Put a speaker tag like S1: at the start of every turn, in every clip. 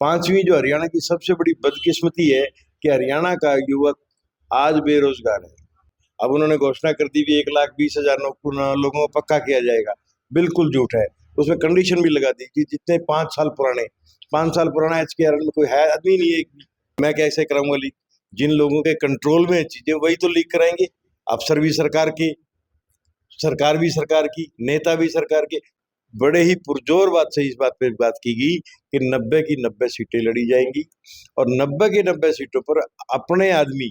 S1: पांचवी जो हरियाणा की सबसे बड़ी बदकिस्मती है कि हरियाणा का युवक आज बेरोजगार है। अब उन्होंने घोषणा कर दी भी 1,20,000 लोगों को पक्का किया जाएगा। बिल्कुल झूठ है। उसमें कंडीशन भी लगा दी कि जितने 5 साल पुराना HKR में कोई है आदमी नहीं है एक भी। मैं कैसे कराऊंगा लीक? जिन लोगों के कंट्रोल में चीजें वही तो लीक कराएंगे। अफसर भी सरकार के, सरकार भी सरकार की, नेता भी सरकार के। बड़े ही पुरजोर बात से इस बात पे बात की गई कि 90 की 90 सीटें लड़ी जाएंगी और 90 की 90 सीटों पर अपने आदमी,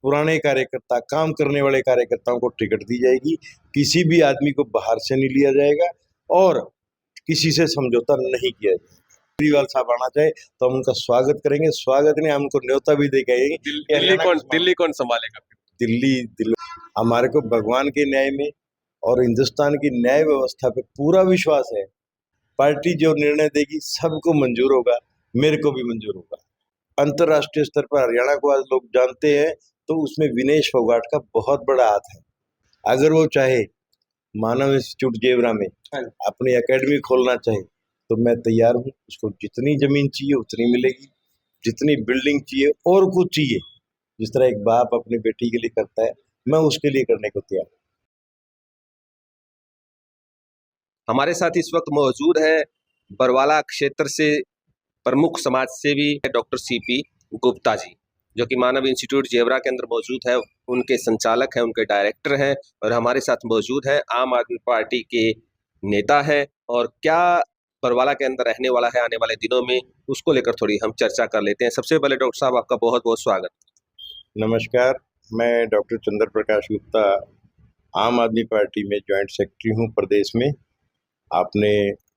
S1: पुराने कार्यकर्ता, काम करने वाले कार्यकर्ताओं को टिकट दी जाएगी। किसी भी आदमी को बाहर से नहीं लिया जाएगा और किसी से समझौता नहीं किया जाएगा। केजरीवाल साहब आना चाहे तो हम उनका स्वागत करेंगे। स्वागत नहीं, हम उनको न्योता भी दे के आएंगे।
S2: दिल्ली कौन संभालेगा?
S1: दिल्ली हमारे को भगवान के न्याय में और हिंदुस्तान की न्याय व्यवस्था पे पूरा विश्वास है। पार्टी जो निर्णय देगी सबको मंजूर होगा, मेरे को भी मंजूर होगा। अंतर्राष्ट्रीय स्तर पर हरियाणा को आज लोग जानते हैं तो उसमें विनेश फोगाट का बहुत बड़ा हाथ है। अगर वो चाहे मानव इंस्टीट्यूट जेवरा में अपनी एकेडमी खोलना चाहे तो मैं तैयार हूँ। उसको जितनी जमीन चाहिए उतनी मिलेगी, जितनी बिल्डिंग चाहिए और कुछ चाहिए, जिस तरह एक बाप अपनी बेटी के लिए करता है, मैं उसके लिए करने को तैयार हूँ।
S2: हमारे साथ इस वक्त मौजूद है बरवाला क्षेत्र से प्रमुख समाज सेवी डॉक्टर CP गुप्ता जी, जो कि मानव इंस्टीट्यूट जेवरा के अंदर मौजूद है। उनके संचालक हैं, उनके डायरेक्टर हैं और हमारे साथ मौजूद है आम आदमी पार्टी के नेता हैं। और क्या बरवाला के अंदर रहने वाला है आने वाले दिनों में, उसको लेकर थोड़ी हम चर्चा कर लेते हैं। सबसे पहले डॉक्टर साहब आपका बहुत बहुत स्वागत।
S1: नमस्कार, मैं डॉक्टर चंद्र प्रकाश गुप्ता आम आदमी पार्टी में ज्वाइंट सेक्रेटरी हूँ प्रदेश में। आपने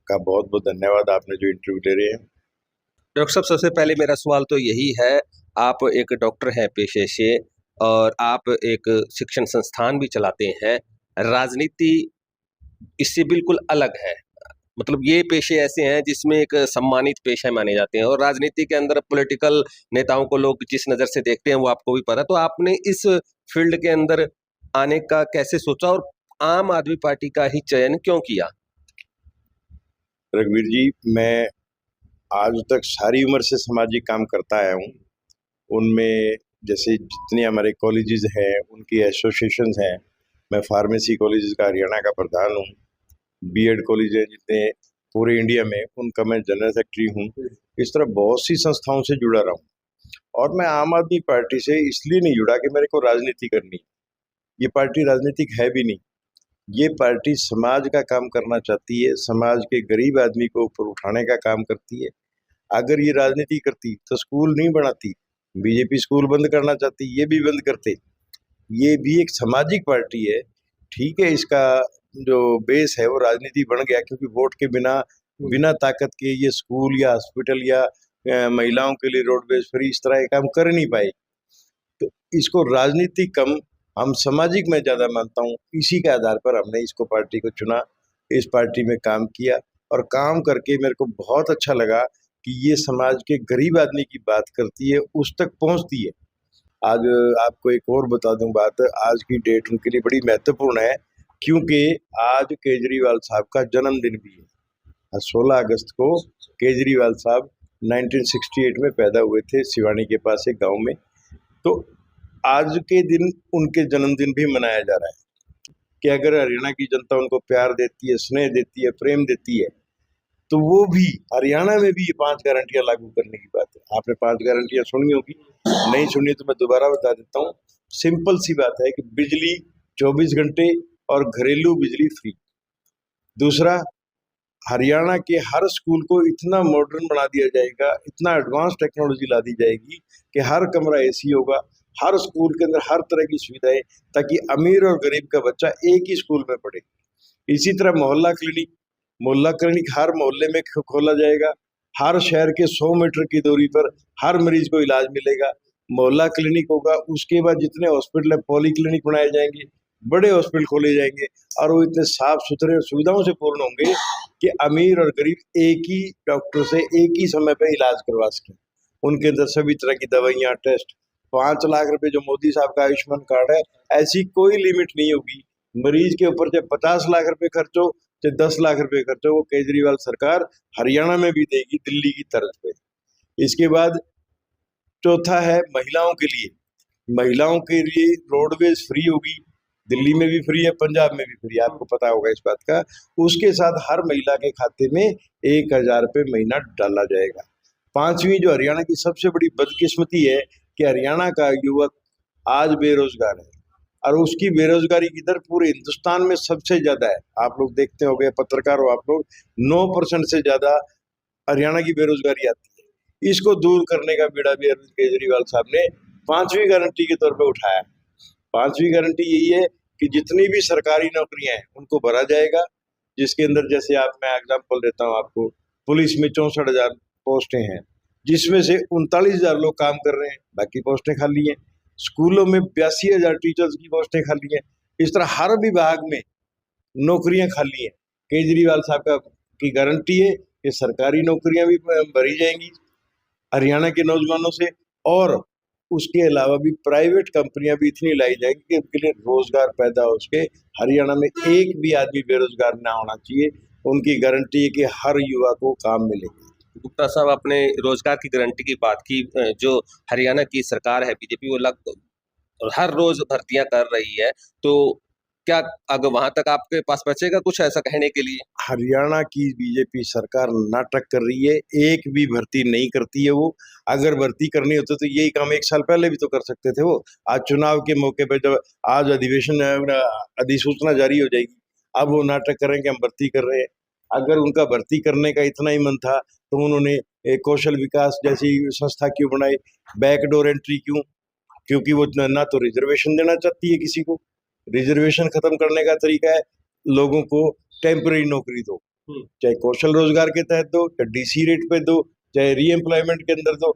S1: का बहुत बहुत धन्यवाद, आपने जो इंटरव्यू ले रहे हैं।
S2: डॉक्टर साहब, सबसे पहले मेरा सवाल तो यही है, आप एक डॉक्टर हैं पेशे से और आप एक शिक्षण संस्थान भी चलाते हैं। राजनीति इससे बिल्कुल अलग है। मतलब ये पेशे ऐसे हैं जिसमें एक सम्मानित पेशा माने जाते हैं और राजनीति के अंदर पॉलिटिकल नेताओं को लोग जिस नज़र से देखते हैं वो आपको भी पता है। तो आपने इस फील्ड के अंदर आने का कैसे सोचा और आम आदमी पार्टी का ही चयन क्यों किया?
S1: रघुवीर जी, मैं आज तक सारी उम्र से सामाजिक काम करता आया हूँ। उनमें जैसे जितने हमारे कॉलेजेस हैं, उनकी एसोसिएशंस हैं। मैं फार्मेसी कॉलेजेस का हरियाणा का प्रधान हूँ। B.Ed कॉलेज है जितने पूरे इंडिया में, उनका मैं जनरल सेक्रेटरी हूँ। इस तरह बहुत सी संस्थाओं से जुड़ा रहा हूँ और मैं आम आदमी पार्टी से इसलिए नहीं जुड़ा कि मेरे को राजनीति करनी। ये पार्टी राजनीतिक है भी नहीं। ये पार्टी समाज का काम करना चाहती है, समाज के गरीब आदमी को ऊपर उठाने का काम करती है। अगर ये राजनीति करती तो स्कूल नहीं बनाती। बीजेपी स्कूल बंद करना चाहती, ये भी बंद करते। ये भी एक सामाजिक पार्टी है। ठीक है, इसका जो बेस है वो राजनीति बन गया क्योंकि वोट के बिना ताकत के ये स्कूल या हॉस्पिटल या महिलाओं के लिए रोडवेज फ्री इस तरह के काम कर नहीं पाए। तो इसको राजनीति कम, हम सामाजिक में ज्यादा मानता हूँ। इसी के आधार पर हमने इसको पार्टी को चुना, इस पार्टी में काम किया और काम करके मेरे को बहुत अच्छा लगा कि ये समाज के गरीब आदमी की बात करती है, उस तक पहुंचती है। आज आपको एक और बता दूं बात, आज की डेट उनके लिए बड़ी महत्वपूर्ण है क्योंकि आज केजरीवाल साहब का जन्मदिन भी है। 16 अगस्त को केजरीवाल साहब 1968 में पैदा हुए थे सिवानी के पास एक गांव में। तो आज के दिन उनके जन्मदिन भी मनाया जा रहा है कि अगर हरियाणा की जनता उनको प्यार देती है, स्नेह देती है, प्रेम देती है, तो वो भी हरियाणा में भी ये 5 गारंटियां लागू करने की बात है। आपने 5 गारंटियां सुनी होगी, नहीं सुनी तो मैं दोबारा बता देता हूँ। सिंपल सी बात है कि बिजली 24 घंटे और घरेलू बिजली फ्री। दूसरा, हरियाणा के हर स्कूल को इतना मॉडर्न बना दिया जाएगा, इतना एडवांस टेक्नोलॉजी ला दी जाएगी कि हर कमरा AC होगा, हर स्कूल के अंदर हर तरह की सुविधाएं, ताकि अमीर और गरीब का बच्चा एक ही स्कूल में पढ़े। इसी तरह मोहल्ला क्लिनिक हर मोहल्ले में खोला जाएगा। हर शहर के 100 मीटर की दूरी पर हर मरीज को इलाज मिलेगा। मोहल्ला क्लिनिक होगा, उसके बाद जितने हॉस्पिटल है पॉली क्लिनिक बनाए जाएंगे, बड़े हॉस्पिटल खोले जाएंगे और वो इतने साफ सुथरे सुविधाओं से पूर्ण होंगे कि अमीर और गरीब एक ही डॉक्टर से एक ही समय पर इलाज करवा सकें। उनके अंदर सभी तरह की दवाइयाँ, टेस्ट। 5 लाख रुपए जो मोदी साहब का आयुष्मान कार्ड है, ऐसी कोई लिमिट नहीं होगी। मरीज के ऊपर चाहे 50 लाख रुपए खर्च हो, चाहे 10 लाख रुपए खर्च हो, वो केजरीवाल सरकार हरियाणा में भी देगी दिल्ली की तर्ज पे। इसके बाद चौथा है महिलाओं के लिए रोडवेज फ्री होगी। दिल्ली में भी फ्री है, पंजाब में भी फ्री है, आपको पता होगा इस बात का। उसके साथ हर महिला के खाते में 1,000 रुपये महीना डाला जाएगा। पांचवी जो हरियाणा की सबसे बड़ी बदकिस्मती है कि हरियाणा का युवक आज बेरोजगार है और उसकी बेरोजगारी की दर पूरे हिंदुस्तान में सबसे ज्यादा है। आप लोग देखते हो गए, पत्रकार हो आप लोग, 9% से ज्यादा हरियाणा की बेरोजगारी आती है। इसको दूर करने का बीड़ा भी अरविंद केजरीवाल साहब ने 5वीं गारंटी के तौर पे उठाया। 5वीं गारंटी यही है कि जितनी भी सरकारी नौकरियां हैं उनको भरा जाएगा, जिसके अंदर जैसे मैं एग्जाम्पल देता हूँ आपको, पुलिस में 64,000 पोस्टें हैं, जिसमें से 39,000 लोग काम कर रहे हैं, बाकी पोस्टें खाली हैं। स्कूलों में 82,000 टीचर्स की पोस्टें खाली हैं। इस तरह हर विभाग में नौकरियां खाली हैं। केजरीवाल साहब की गारंटी है कि सरकारी नौकरियां भी भरी जाएंगी हरियाणा के नौजवानों से, और उसके अलावा भी प्राइवेट कंपनियां भी इतनी लाई जाएंगी कि उनके लिए रोजगार पैदा हो सके। हरियाणा में एक भी आदमी बेरोजगार ना होना चाहिए। उनकी गारंटी है कि हर युवा को काम मिलेगा।
S2: गुप्ता साहब, आपने रोजगार की गारंटी की बात की। जो हरियाणा की सरकार है बीजेपी, वो लगभग हर रोज भर्तियां कर रही है, तो क्या अगर वहां तक आपके पास बचेगा कुछ ऐसा कहने के लिए?
S1: हरियाणा की बीजेपी सरकार नाटक कर रही है, एक भी भर्ती नहीं करती है वो। अगर भर्ती करनी होती तो यही काम 1 साल पहले भी तो कर सकते थे वो। आज चुनाव के मौके पे जब आज अधिसूचना जारी हो जाएगी, अब वो नाटक करें कि हम भर्ती कर रहे हैं। अगर उनका भर्ती करने का इतना ही मन था तो उन्होंने एक कौशल विकास जैसी संस्था क्यों बनाई, बैकडोर एंट्री क्यों? क्योंकि वो ना तो रिजर्वेशन देना चाहती है किसी को। रिजर्वेशन खत्म करने का तरीका है लोगों को टेम्पररी नौकरी दो, चाहे कौशल रोजगार के तहत दो, चाहे डीसी रेट पे दो, चाहे री एम्प्लॉयमेंट के अंदर दो।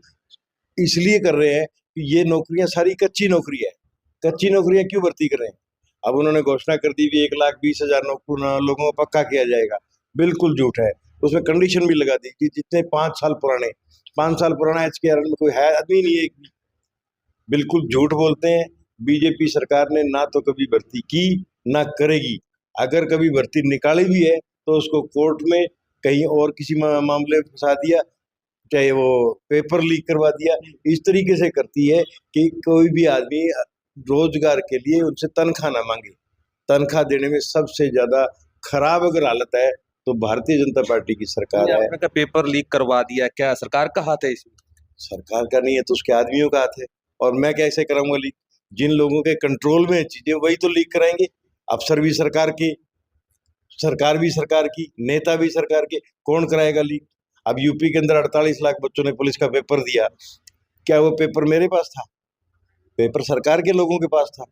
S1: इसलिए कर रहे हैं कि ये नौकरियां सारी कच्ची नौकरी है। कच्ची नौकरियां क्यों भर्ती कर रहे हैं? अब उन्होंने घोषणा कर दी भी 1,20,000 लोगों को पक्का किया जाएगा। बिल्कुल झूठ है। उसमें कंडीशन भी लगा दी कि जितने 5 साल पुराना HKR में कोई है आदमी नहीं है एक भी। बिल्कुल झूठ बोलते हैं। बीजेपी सरकार ने ना तो कभी भर्ती की ना करेगी। अगर कभी भर्ती निकाली भी है तो उसको कोर्ट में कहीं और किसी मामले में फंसा दिया, चाहे वो पेपर लीक करवा दिया। इस तरीके से करती है कि कोई भी आदमी रोजगार के लिए उनसे तनख्वाह ना मांगे। तनख्वाह देने में सबसे ज्यादा खराब अगर हालत है तो भारतीय जनता पार्टी की सरकार है।
S2: आपने पेपर लीक करवा दिया, क्या सरकार का हाथ है इसमें?
S1: सरकार का नहीं है तो उसके आदमियों का हाथ है। और मैं कैसे कराऊंगा लीक? जिन लोगों के कंट्रोल में चीजें वही तो लीक कराएंगे। अफसर भी सरकार के, सरकार भी सरकार की, नेता भी सरकार के, कौन कराएगा लीक? अब यूपी के अंदर 48 लाख बच्चों ने पुलिस का पेपर दिया, क्या वो पेपर मेरे पास था? पेपर सरकार के लोगों के पास था,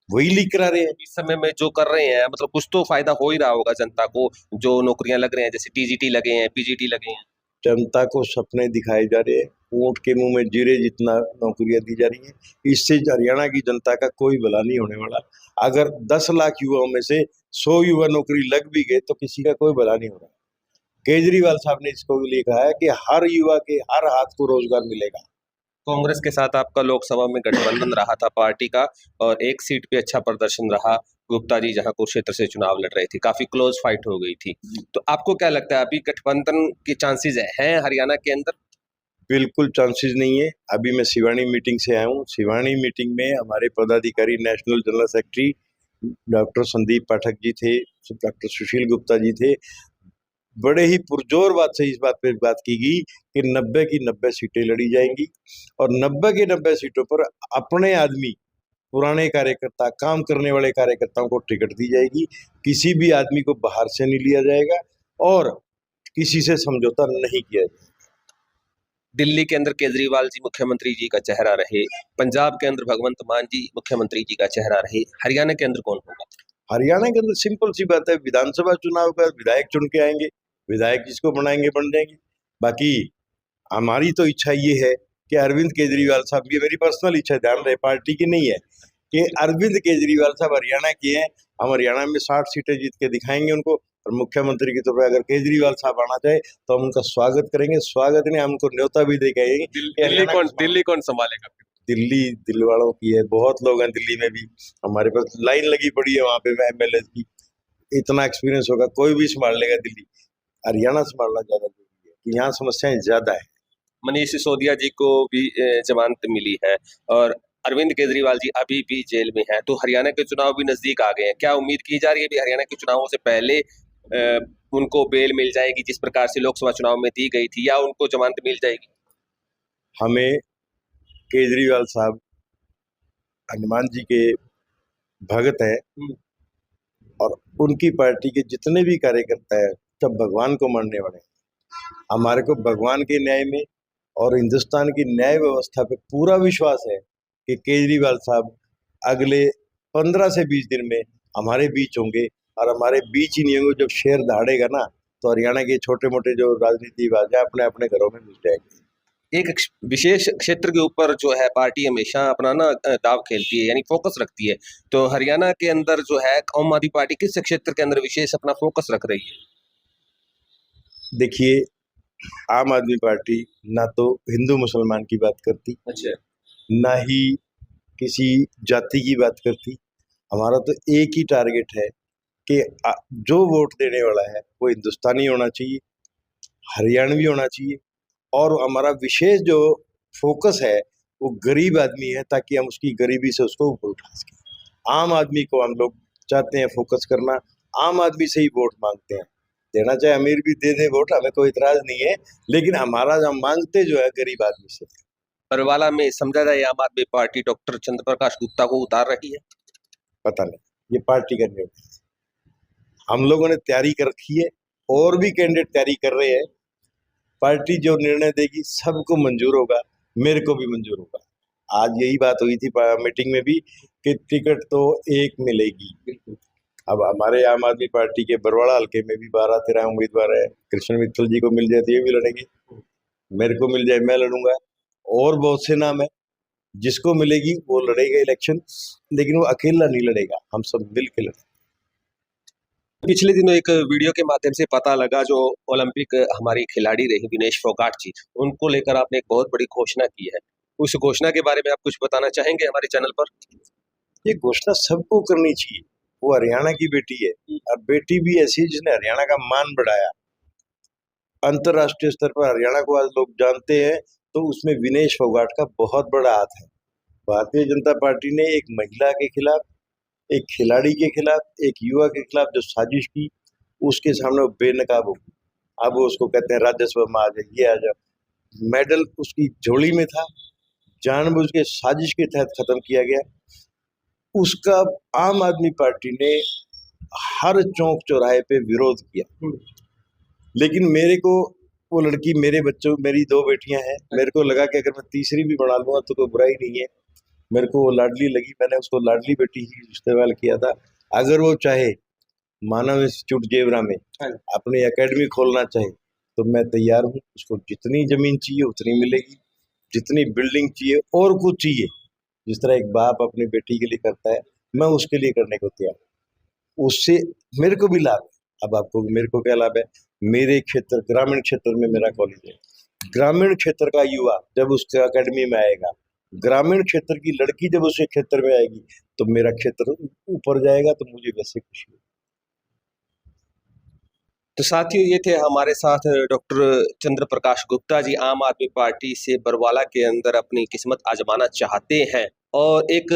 S1: वही लीक करा रहे हैं।
S2: इस समय में जो कर रहे हैं, मतलब कुछ तो फायदा हो ही रहा होगा जनता को। जो नौकरियां लग रहे हैं, जैसे टीजीटी लगे हैं, पीजीटी लगे हैं,
S1: जनता को सपने दिखाए जा रहे हैं, ऊंट के मुंह में जीरे जितना नौकरियां दी जा रही हैं। इससे हरियाणा की जनता का कोई भला नहीं होने वाला। अगर 10 लाख युवाओं में से 100 युवा नौकरी लग भी गए तो किसी का कोई भला नहीं हो रहा। केजरीवाल साहब ने इसको लिए कहा है कि हर युवा के हर हाथ को रोजगार मिलेगा।
S2: कांग्रेस के साथ आपका लोकसभा में गठबंधन रहा था पार्टी का, और एक सीट पे अच्छा प्रदर्शन रहा। गुप्ता जी जहां कुरुक्षेत्र से चुनाव लड़ रहे थे, काफी क्लोज फाइट हो गई थी। तो आपको क्या लगता है, अभी गठबंधन के चांसेस हैं हरियाणा के अंदर?
S1: बिल्कुल चांसेस नहीं है। अभी मैं सिवानी मीटिंग से आया हूँ। सिवानी मीटिंग में हमारे पदाधिकारी national general secretary doctor Sandeep Pathak ji थे, डॉक्टर सुशील गुप्ता जी थे। बड़े ही पुरजोर बात से इस बात पे बात की गई कि 90 की 90 सीटें लड़ी जाएंगी और 90 की 90 सीटों पर अपने आदमी, पुराने कार्यकर्ता, काम करने वाले कार्यकर्ताओं को टिकट दी जाएगी। किसी भी आदमी को बाहर से नहीं लिया जाएगा और किसी से समझौता नहीं किया जाएगा।
S2: दिल्ली के अंदर केजरीवाल जी मुख्यमंत्री जी का चेहरा रहे, पंजाब के अंदर भगवंत मान जी मुख्यमंत्री जी का चेहरा रहे, हरियाणा के अंदर कौन होगा?
S1: हरियाणा के अंदर सिंपल सी बात है, विधानसभा चुनाव का विधायक चुन के आएंगे, विधायक जिसको बनाएंगे बन जाएंगे। बाकी हमारी तो इच्छा ये है कि अरविंद केजरीवाल साहब, ये मेरी पर्सनल इच्छा, ध्यान रहे पार्टी की नहीं है, कि अरविंद केजरीवाल साहब हरियाणा के हैं। हम हरियाणा में 60 सीटें जीत के दिखाएंगे उनको, और मुख्यमंत्री के तौर पर अगर केजरीवाल साहब आना चाहे तो हम उनका स्वागत करेंगे। स्वागत नहीं, हम उनको न्योता भी दे के आएंगे।
S2: दिल्ली कौन संभालेगा?
S1: दिल्ली दिल वालों की है, बहुत लोग हैं दिल्ली में भी, हमारे पास लाइन लगी पड़ी है वहां पे MLA की। इतना एक्सपीरियंस होगा, कोई भी संभाल लेगा दिल्ली। हरियाणा संभालना ज्यादा जरूरी है कि यहाँ समस्याएं ज्यादा है।
S2: मनीष सिसोदिया जी को भी जमानत मिली है और अरविंद केजरीवाल जी अभी भी जेल में हैं। तो हरियाणा के चुनाव भी नजदीक आ गए हैं। क्या उम्मीद की जा रही है भी हरियाणा के चुनावों से पहले उनको बेल मिल जाएगी जिस प्रकार से लोकसभा चुनाव में दी गई थी, या उनको जमानत मिल जाएगी?
S1: हमें केजरीवाल साहब हनुमान जी के भगत हैं और उनकी पार्टी के जितने भी कार्यकर्ता हैं सब भगवान को मानने वाले हैं। हमारे को भगवान के न्याय में और हिंदुस्तान की न्याय व्यवस्था पे पूरा विश्वास है कि केजरीवाल साहब अगले 15 से 20 दिन में हमारे बीच होंगे, और हमारे बीच ही नहीं होंगे। जब शेर दहाड़ेगा ना तो हरियाणा के छोटे मोटे जो राजनीतिबाज है अपने अपने घरों में घुस जाएंगे।
S2: एक विशेष क्षेत्र के ऊपर जो है पार्टी हमेशा अपना ना दाव खेलती है, यानी फोकस रखती है। तो हरियाणा के अंदर जो है आम आदमी पार्टी किस क्षेत्र के अंदर विशेष अपना फोकस रख रही है?
S1: देखिए, आम आदमी पार्टी ना तो हिंदू मुसलमान की बात करती,
S2: अच्छा,
S1: ना ही किसी जाति की बात करती। हमारा तो एक ही टारगेट है कि जो वोट देने वाला है वो हिंदुस्तानी होना चाहिए, हरियाणवी होना चाहिए, और हमारा विशेष जो फोकस है वो गरीब आदमी है, ताकि हम उसकी गरीबी से उसको ऊपर उठा सकें। आम आदमी को हम लोग चाहते हैं फोकस करना, आम आदमी से ही वोट मांगते हैं। देना चाहे अमीर भी दे दे वोट, हमें कोई इतराज नहीं है, लेकिन हमारा हम मांगते जो है गरीब आदमी से।
S2: बरवाला में समझा जाए आम आदमी पार्टी डॉक्टर चंद्र प्रकाश गुप्ता को उतार रही है?
S1: पता नहीं, ये पार्टी का निर्णय है। हम लोगों ने तैयारी कर रखी है, और भी कैंडिडेट तैयारी कर रहे हैं। पार्टी जो निर्णय देगी सबको मंजूर होगा, मेरे को भी मंजूर होगा। आज यही बात हुई थी मीटिंग में भी कि टिकट तो एक मिलेगी। अब हमारे आम आदमी पार्टी के बरवाड़ा हल्के में भी 12-13 उम्मीदवार है। कृष्ण मित्तल जी को मिल जाए तो ये भी लड़ेंगे, मेरे को मिल जाए मैं लड़ूंगा, और बहुत से नाम है। जिसको मिलेगी वो लड़ेगा इलेक्शन, लेकिन वो अकेला नहीं लड़ेगा, हम सब मिल के लड़ेंगे।
S2: पिछले दिनों एक वीडियो के माध्यम से पता लगा जो ओलंपिक हमारी खिलाड़ी रही विनेश फोगाट जी, उनको लेकर आपने एक बहुत बड़ी घोषणा की है। उस घोषणा के बारे में आप कुछ बताना चाहेंगे हमारे चैनल पर?
S1: ये घोषणा सबको करनी चाहिए। वो हरियाणा की बेटी है, और बेटी भी ऐसी जिसने हरियाणा का मान बढ़ाया। अंतर्राष्ट्रीय स्तर पर हरियाणा को आज लोग जानते हैं, तो उसमें विनेश फोगाट का बहुत बड़ा हाथ है। भारतीय जनता पार्टी ने एक महिला के खिलाफ, एक खिलाड़ी के खिलाफ, एक युवा के खिलाफ जो साजिश की, उसके सामने वो बेनकाब हो। अब वो उसको कहते हैं राजस्व में आ जाए, ये आ जाए। मेडल उसकी झोली में था, जानबूझ के साजिश के तहत खत्म किया गया। उसका आम आदमी पार्टी ने हर चौक चौराहे पे विरोध किया। लेकिन मेरे को वो लड़की, मेरे बच्चों, मेरी 2 बेटियां हैं, मेरे को लगा कि अगर मैं तीसरी भी बना लूंगा तो कोई बुराई नहीं है। मेरे को वो लाडली लगी, मैंने उसको लाडली बेटी ही इस्तेमाल किया था। अगर वो चाहे मानव इंस्टीट्यूट जेवरा में अपनी एकेडमी खोलना चाहे तो मैं तैयार हूँ। उसको जितनी जमीन चाहिए उतनी मिलेगी, जितनी बिल्डिंग चाहिए और कुछ चाहिए, जिस तरह एक बाप अपनी बेटी के लिए करता है, मैं उसके लिए करने को तैयार हूँ। उससे मेरे को भी लाभ है। अब आपको मेरे को क्या लाभ है? मेरे क्षेत्र, ग्रामीण क्षेत्र में मेरा कॉलेज है। ग्रामीण क्षेत्र का युवा जब उसके अकेडमी में आएगा, ग्रामीण क्षेत्र की लड़की जब उसके क्षेत्र में आएगी, तो मेरा क्षेत्र ऊपर जाएगा, तो मुझे वैसे खुशी होगी।
S2: तो साथियों, ये थे हमारे साथ डॉक्टर चंद्र प्रकाश गुप्ता जी, आम आदमी पार्टी से बरवाला के अंदर अपनी किस्मत आजमाना चाहते हैं और एक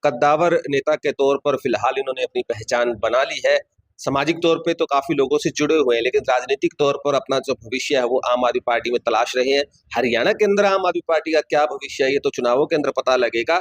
S2: कद्दावर नेता के तौर पर फिलहाल इन्होंने अपनी पहचान बना ली है। सामाजिक तौर पे तो काफी लोगों से जुड़े हुए हैं, लेकिन राजनीतिक तौर पर अपना जो भविष्य है वो आम आदमी पार्टी में तलाश रहे हैं। हरियाणा के अंदर आम आदमी पार्टी का क्या भविष्य है ये तो चुनावों के अंदर पता लगेगा।